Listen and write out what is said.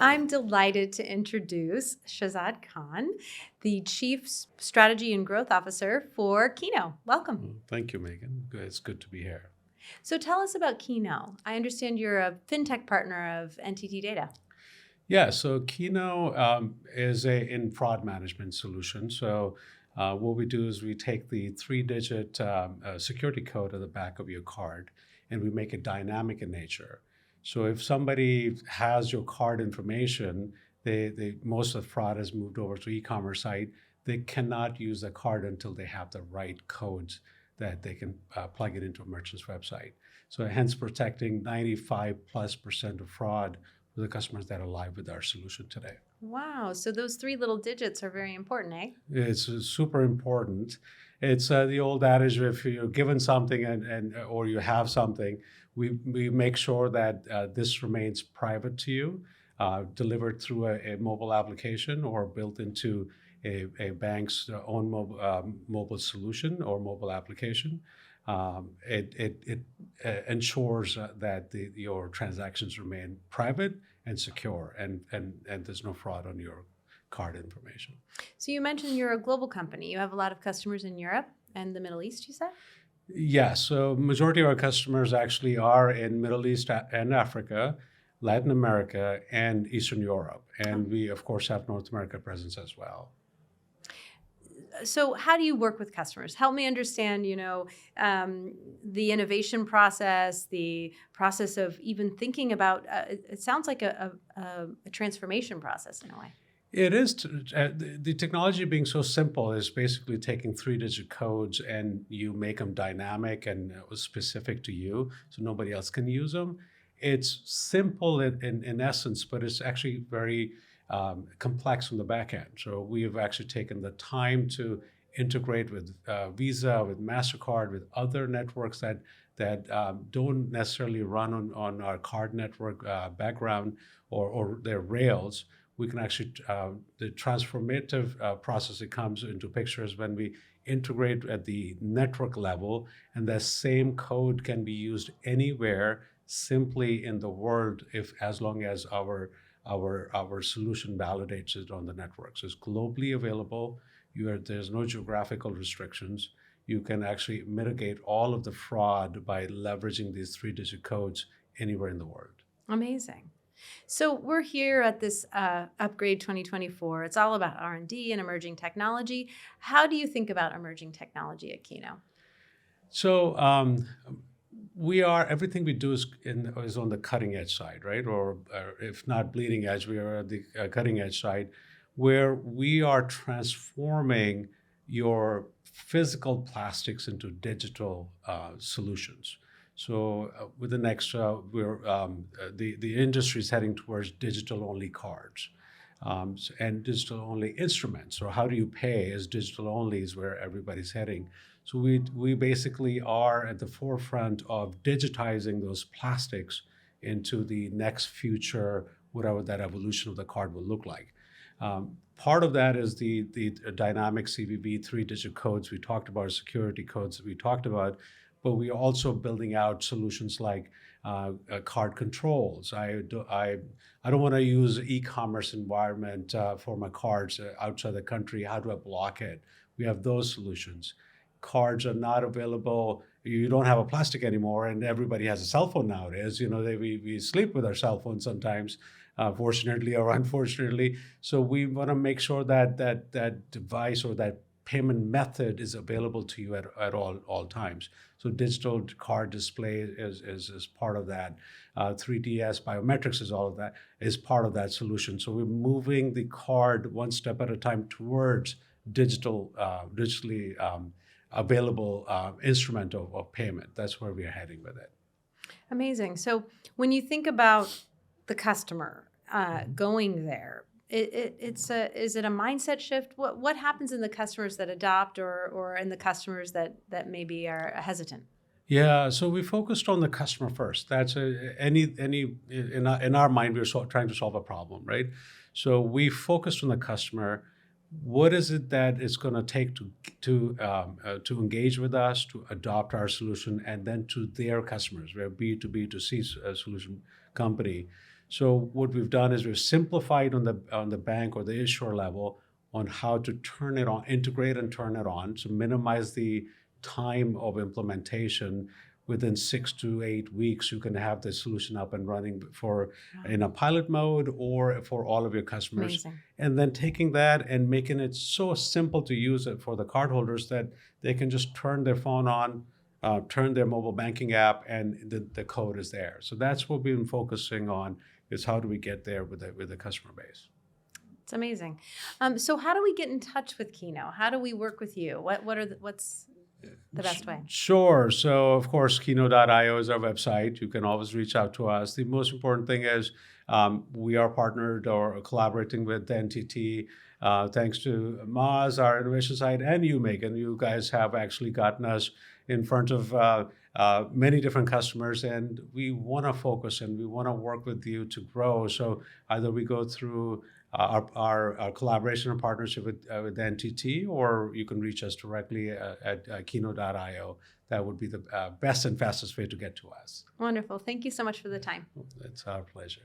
I'm delighted to introduce Shahzad Khan, the Chief Strategy and Growth Officer for Kino. Welcome. Thank you, Megan. It's good to be here. So tell us about Kino. I understand you're a fintech partner of NTT Data. Yeah, so Kino is a in fraud management solution. So what we do is we take the three-digit security code at the back of your card, and we make it dynamic in nature. So if somebody has your card information, most of the fraud has moved over to e-commerce site. They cannot use the card until they have the right codes that they can plug it into a merchant's website. So hence protecting 95+% of fraud for the customers that are live with our solution today. Wow, so those three little digits are very important, eh? It's super important. It's the old adage: if you're given something or you have something, we make sure that this remains private to you, delivered through a mobile application or built into a bank's own mobile solution or mobile application. It ensures that your transactions remain private and secure, and there's no fraud on your card information. So you mentioned you're a global company. You have a lot of customers in Europe and the Middle East, you said? Yeah, so majority of our customers actually are in Middle East and Africa, Latin America, and Eastern Europe. And we, of course, have North America presence as well. So how do you work with customers? Help me understand, the innovation process, the process of even thinking about, it sounds like a transformation process in a way. It is. The technology being so simple is basically taking three-digit codes and you make them dynamic and specific to you so nobody else can use them. It's simple in essence, but it's actually very complex on the back end. So we have actually taken the time to integrate with Visa, with MasterCard, with other networks that don't necessarily run on our card network background or their rails. We can actually, the transformative process that comes into pictures when we integrate at the network level, and that same code can be used anywhere simply in the world as long as our solution validates it on the network. So it's globally available. There's no geographical restrictions. You can actually mitigate all of the fraud by leveraging these three-digit codes anywhere in the world. Amazing. So we're here at this Upgrade 2024. It's all about R&D and emerging technology. How do you think about emerging technology at Kino? So everything we do is on the cutting edge side, right? Or if not bleeding edge, we are at the cutting edge side, where we are transforming your physical plastics into digital solutions. So with the next, the industry is heading towards digital-only cards and digital-only instruments. So how do you pay as digital-only is where everybody's heading. So we basically are at the forefront of digitizing those plastics into the next future, whatever that evolution of the card will look like. Part of that is the dynamic CVV three-digit codes we talked about, security codes that we talked about, but we are also building out solutions like card controls. I don't want to use e-commerce environment for my cards outside the country. How do I block it? We have those solutions. Cards are not available. You don't have a plastic anymore, and everybody has a cell phone nowadays. We sleep with our cell phones sometimes, fortunately or unfortunately. So we want to make sure that device or that payment method is available to you at all times. So digital card display is part of that. 3DS biometrics is part of that solution. So we're moving the card one step at a time towards digitally available instrument of payment. That's where we are heading with it. Amazing. So when you think about the customer going there, is it a mindset shift? What happens in the customers that adopt or in the customers that maybe are hesitant? Yeah, so we focused on the customer first. That's in our mind, we're trying to solve a problem, right? So we focused on the customer. What is it that it's going to take to engage with us, to adopt our solution, and then to their customers? We're a B2B2C solution company. So what we've done is we've simplified on the bank or the issuer level on how to turn it on, integrate and turn it on, to minimize the time of implementation. Within 6 to 8 weeks, you can have the solution up and running for in a pilot mode or for all of your customers. Amazing. And then taking that and making it so simple to use it for the cardholders that they can just turn their phone on, turn their mobile banking app, and the code is there. So that's what we've been focusing on, is how do we get there with the customer base. It's amazing. So how do we get in touch with Keno? How do we work with you? What's the best way? Sure. So, of course, Keno.io is our website. You can always reach out to us. The most important thing is we are partnered or collaborating with the NTT. Thanks to Moz, our innovation side, and you, Megan. You guys have actually gotten us in front of many different customers, and we want to focus and we want to work with you to grow. So either we go through our collaboration and partnership with NTT, or you can reach us directly at Keno.io. That would be the best and fastest way to get to us. Wonderful. Thank you so much for the time. It's our pleasure.